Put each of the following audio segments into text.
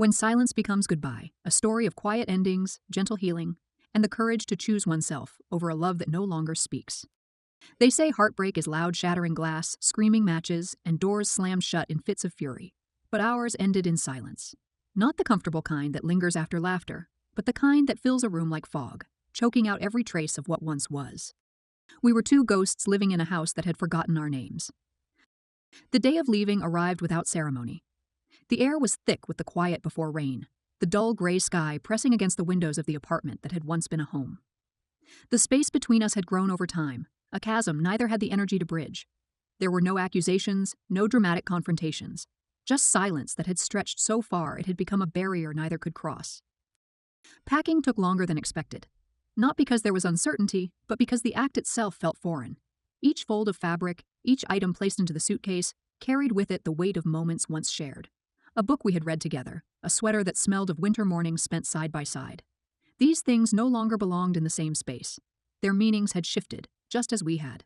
When Silence Becomes Goodbye, a story of quiet endings, gentle healing, and the courage to choose oneself over a love that no longer speaks. They say heartbreak is loud shattering glass, screaming matches, and doors slammed shut in fits of fury. But ours ended in silence. Not the comfortable kind that lingers after laughter, but the kind that fills a room like fog, choking out every trace of what once was. We were two ghosts living in a house that had forgotten our names. The day of leaving arrived without ceremony. The air was thick with the quiet before rain, the dull gray sky pressing against the windows of the apartment that had once been a home. The space between us had grown over time, a chasm neither had the energy to bridge. There were no accusations, no dramatic confrontations, just silence that had stretched so far it had become a barrier neither could cross. Packing took longer than expected. Not because there was uncertainty, but because the act itself felt foreign. Each fold of fabric, each item placed into the suitcase, carried with it the weight of moments once shared. A book we had read together, a sweater that smelled of winter mornings spent side by side. These things no longer belonged in the same space. Their meanings had shifted, just as we had.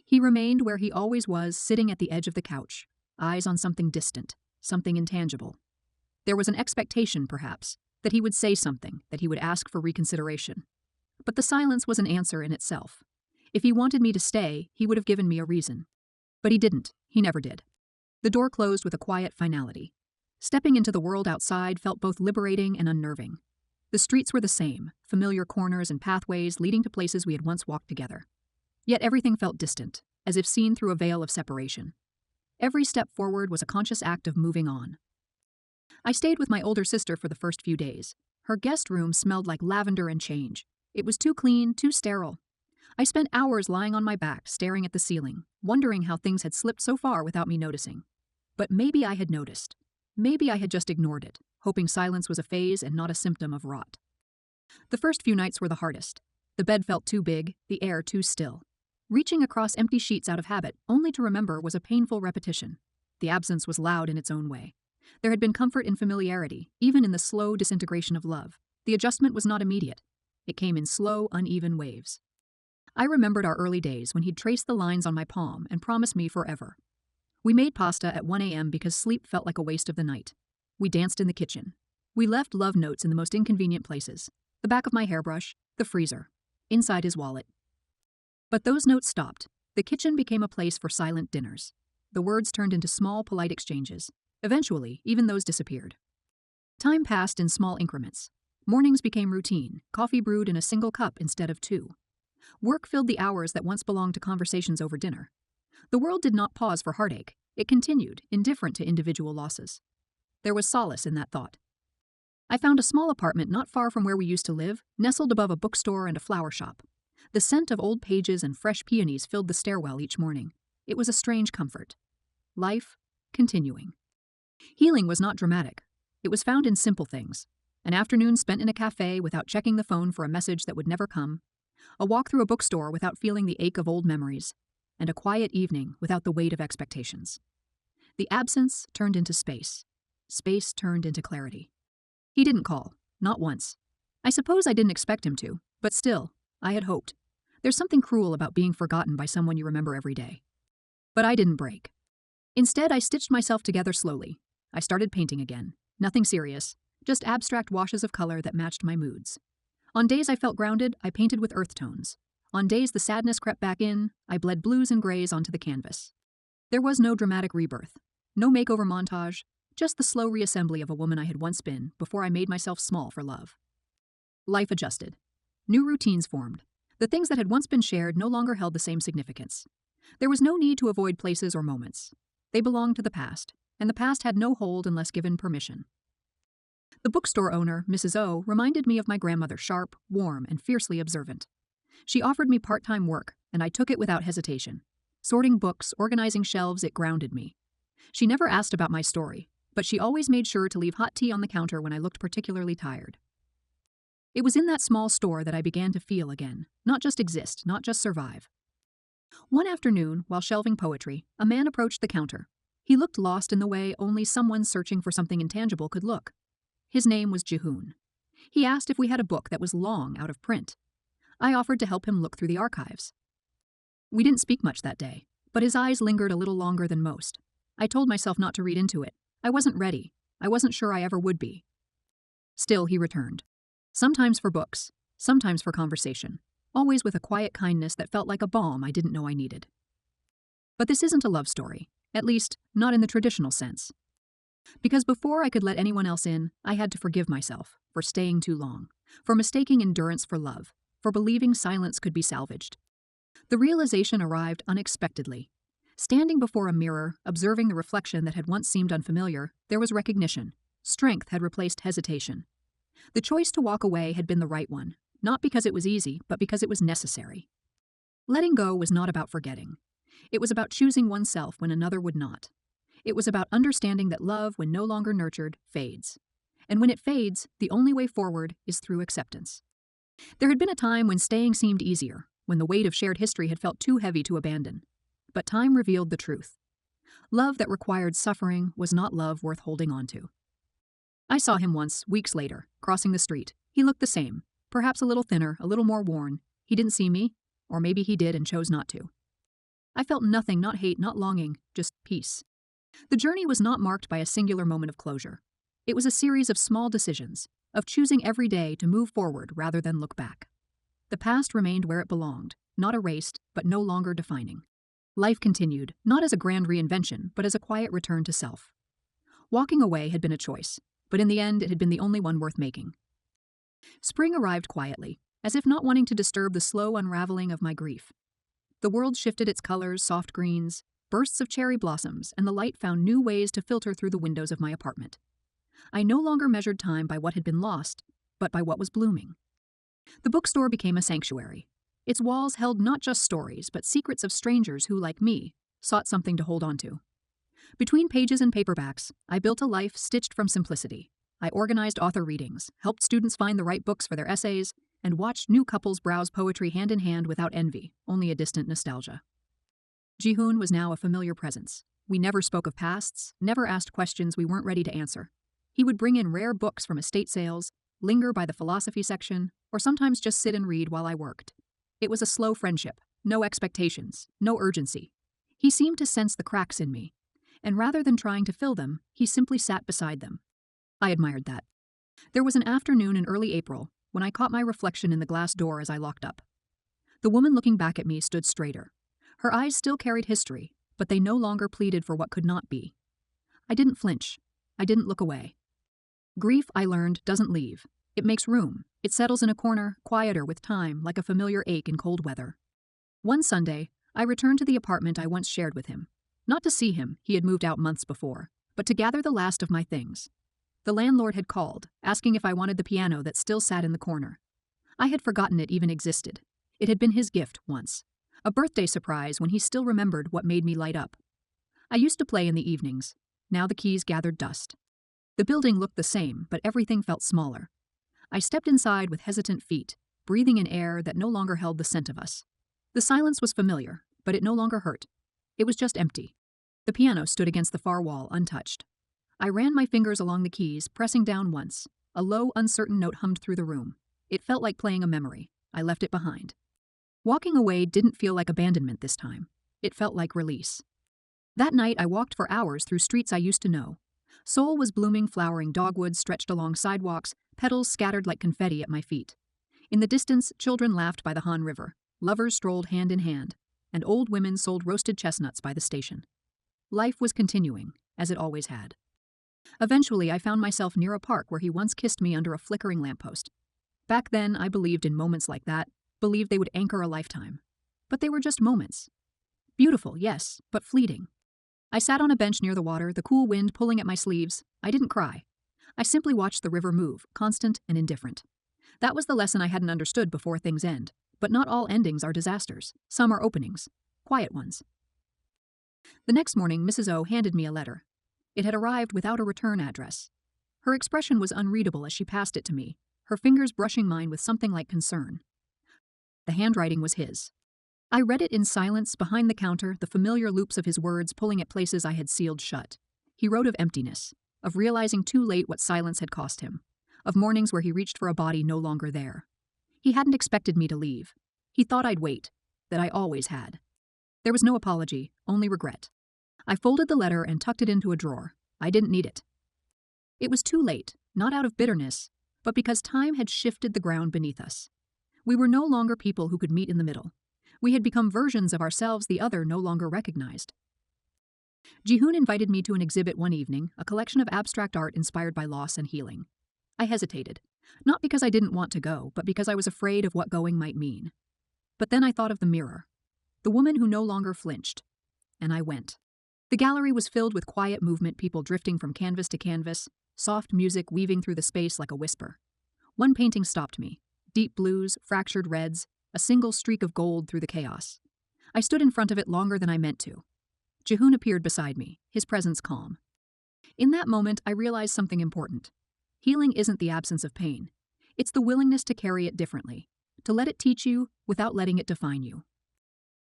He remained where he always was, sitting at the edge of the couch, eyes on something distant, something intangible. There was an expectation, perhaps, that he would say something, that he would ask for reconsideration. But the silence was an answer in itself. If he wanted me to stay, he would have given me a reason. But he didn't. He never did. The door closed with a quiet finality. Stepping into the world outside felt both liberating and unnerving. The streets were the same, familiar corners and pathways leading to places we had once walked together. Yet everything felt distant, as if seen through a veil of separation. Every step forward was a conscious act of moving on. I stayed with my older sister for the first few days. Her guest room smelled like lavender and change. It was too clean, too sterile. I spent hours lying on my back, staring at the ceiling, wondering how things had slipped so far without me noticing. But maybe I had noticed. Maybe I had just ignored it, hoping silence was a phase and not a symptom of rot. The first few nights were the hardest. The bed felt too big, the air too still. Reaching across empty sheets out of habit, only to remember, was a painful repetition. The absence was loud in its own way. There had been comfort in familiarity, even in the slow disintegration of love. The adjustment was not immediate. It came in slow, uneven waves. I remembered our early days when he'd traced the lines on my palm and promised me forever. We made pasta at 1 a.m. because sleep felt like a waste of the night. We danced in the kitchen. We left love notes in the most inconvenient places: the back of my hairbrush, the freezer, inside his wallet. But those notes stopped. The kitchen became a place for silent dinners. The words turned into small, polite exchanges. Eventually, even those disappeared. Time passed in small increments. Mornings became routine, coffee brewed in a single cup instead of two. Work filled the hours that once belonged to conversations over dinner. The world did not pause for heartache. It continued, indifferent to individual losses. There was solace in that thought. I found a small apartment not far from where we used to live, nestled above a bookstore and a flower shop. The scent of old pages and fresh peonies filled the stairwell each morning. It was a strange comfort. Life, continuing. Healing was not dramatic. It was found in simple things. An afternoon spent in a cafe without checking the phone for a message that would never come. A walk through a bookstore without feeling the ache of old memories. And a quiet evening without the weight of expectations. The absence turned into space. Space turned into clarity. He didn't call. Not once. I suppose I didn't expect him to, but still, I had hoped. There's something cruel about being forgotten by someone you remember every day. But I didn't break. Instead, I stitched myself together slowly. I started painting again. Nothing serious, just abstract washes of color that matched my moods. On days I felt grounded, I painted with earth tones. On days the sadness crept back in, I bled blues and grays onto the canvas. There was no dramatic rebirth, no makeover montage, just the slow reassembly of a woman I had once been before I made myself small for love. Life adjusted. New routines formed. The things that had once been shared no longer held the same significance. There was no need to avoid places or moments. They belonged to the past, and the past had no hold unless given permission. The bookstore owner, Mrs. O, reminded me of my grandmother, sharp, warm, and fiercely observant. She offered me part-time work, and I took it without hesitation. Sorting books, organizing shelves, it grounded me. She never asked about my story, but she always made sure to leave hot tea on the counter when I looked particularly tired. It was in that small store that I began to feel again, not just exist, not just survive. One afternoon, while shelving poetry, a man approached the counter. He looked lost in the way only someone searching for something intangible could look. His name was Jehoon. He asked if we had a book that was long out of print. I offered to help him look through the archives. We didn't speak much that day, but his eyes lingered a little longer than most. I told myself not to read into it. I wasn't ready. I wasn't sure I ever would be. Still, he returned. Sometimes for books, sometimes for conversation, always with a quiet kindness that felt like a balm I didn't know I needed. But this isn't a love story, at least, not in the traditional sense. Because before I could let anyone else in, I had to forgive myself for staying too long, for mistaking endurance for love, for believing silence could be salvaged. The realization arrived unexpectedly. Standing before a mirror, observing the reflection that had once seemed unfamiliar, there was recognition. Strength had replaced hesitation. The choice to walk away had been the right one, not because it was easy, but because it was necessary. Letting go was not about forgetting. It was about choosing oneself when another would not. It was about understanding that love, when no longer nurtured, fades. And when it fades, the only way forward is through acceptance. There had been a time when staying seemed easier, when the weight of shared history had felt too heavy to abandon. But time revealed the truth. Love that required suffering was not love worth holding on to. I saw him once, weeks later, crossing the street. He looked the same, perhaps a little thinner, a little more worn. He didn't see me, or maybe he did and chose not to. I felt nothing, not hate, not longing, just peace. The journey was not marked by a singular moment of closure. It was a series of small decisions, of choosing every day to move forward rather than look back. The past remained where it belonged, not erased, but no longer defining. Life continued, not as a grand reinvention, but as a quiet return to self. Walking away had been a choice, but in the end it had been the only one worth making. Spring arrived quietly, as if not wanting to disturb the slow unraveling of my grief. The world shifted its colors, soft greens, bursts of cherry blossoms, and the light found new ways to filter through the windows of my apartment. I no longer measured time by what had been lost, but by what was blooming. The bookstore became a sanctuary. Its walls held not just stories, but secrets of strangers who, like me, sought something to hold on to. Between pages and paperbacks, I built a life stitched from simplicity. I organized author readings, helped students find the right books for their essays, and watched new couples browse poetry hand in hand without envy, only a distant nostalgia. Ji-hoon was now a familiar presence. We never spoke of pasts, never asked questions we weren't ready to answer. He would bring in rare books from estate sales, linger by the philosophy section, or sometimes just sit and read while I worked. It was a slow friendship, no expectations, no urgency. He seemed to sense the cracks in me, and rather than trying to fill them, he simply sat beside them. I admired that. There was an afternoon in early April when I caught my reflection in the glass door as I locked up. The woman looking back at me stood straighter. Her eyes still carried history, but they no longer pleaded for what could not be. I didn't flinch. I didn't look away. Grief, I learned, doesn't leave. It makes room. It settles in a corner, quieter with time, like a familiar ache in cold weather. One Sunday, I returned to the apartment I once shared with him. Not to see him, he had moved out months before, but to gather the last of my things. The landlord had called, asking if I wanted the piano that still sat in the corner. I had forgotten it even existed. It had been his gift once. A birthday surprise when he still remembered what made me light up. I used to play in the evenings. Now the keys gathered dust. The building looked the same, but everything felt smaller. I stepped inside with hesitant feet, breathing in air that no longer held the scent of us. The silence was familiar, but it no longer hurt. It was just empty. The piano stood against the far wall, untouched. I ran my fingers along the keys, pressing down once. A low, uncertain note hummed through the room. It felt like playing a memory. I left it behind. Walking away didn't feel like abandonment this time. It felt like release. That night I walked for hours through streets I used to know. Seoul was blooming, flowering dogwoods stretched along sidewalks, petals scattered like confetti at my feet. In the distance, children laughed by the Han River. Lovers strolled hand in hand, and old women sold roasted chestnuts by the station. Life was continuing, as it always had. Eventually, I found myself near a park where he once kissed me under a flickering lamppost. Back then, I believed in moments like that, believed they would anchor a lifetime. But they were just moments. Beautiful, yes, but fleeting. I sat on a bench near the water, the cool wind pulling at my sleeves. I didn't cry. I simply watched the river move, constant and indifferent. That was the lesson I hadn't understood before things end. But not all endings are disasters. Some are openings. Quiet ones. The next morning, Mrs. O handed me a letter. It had arrived without a return address. Her expression was unreadable as she passed it to me, her fingers brushing mine with something like concern. The handwriting was his. I read it in silence behind the counter, the familiar loops of his words pulling at places I had sealed shut. He wrote of emptiness, of realizing too late what silence had cost him, of mornings where he reached for a body no longer there. He hadn't expected me to leave. He thought I'd wait, that I always had. There was no apology, only regret. I folded the letter and tucked it into a drawer. I didn't need it. It was too late, not out of bitterness, but because time had shifted the ground beneath us. We were no longer people who could meet in the middle. We had become versions of ourselves the other no longer recognized. Jihoon invited me to an exhibit one evening, a collection of abstract art inspired by loss and healing. I hesitated, not because I didn't want to go, but because I was afraid of what going might mean. But then I thought of the mirror, the woman who no longer flinched, and I went. The gallery was filled with quiet movement, people drifting from canvas to canvas, soft music weaving through the space like a whisper. One painting stopped me, deep blues, fractured reds, a single streak of gold through the chaos. I stood in front of it longer than I meant to. Jihoon appeared beside me, his presence calm. In that moment, I realized something important. Healing isn't the absence of pain. It's the willingness to carry it differently, to let it teach you without letting it define you.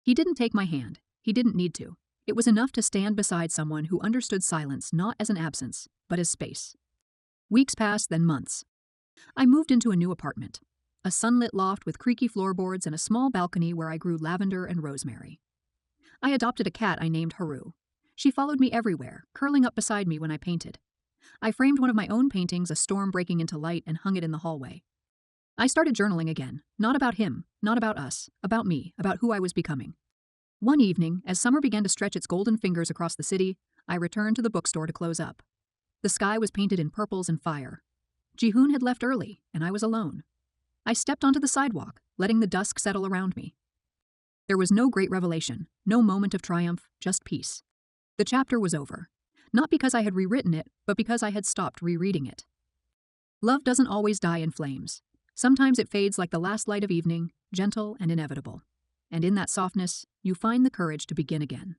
He didn't take my hand. He didn't need to. It was enough to stand beside someone who understood silence not as an absence, but as space. Weeks passed, then months. I moved into a new apartment, a sunlit loft with creaky floorboards and a small balcony where I grew lavender and rosemary. I adopted a cat I named Haru. She followed me everywhere, curling up beside me when I painted. I framed one of my own paintings, a storm breaking into light, and hung it in the hallway. I started journaling again, not about him, not about us, about me, about who I was becoming. One evening, as summer began to stretch its golden fingers across the city, I returned to the bookstore to close up. The sky was painted in purples and fire. Jihoon had left early, and I was alone. I stepped onto the sidewalk, letting the dusk settle around me. There was no great revelation, no moment of triumph, just peace. The chapter was over, not because I had rewritten it, but because I had stopped rereading it. Love doesn't always die in flames. Sometimes it fades like the last light of evening, gentle and inevitable. And in that softness, you find the courage to begin again.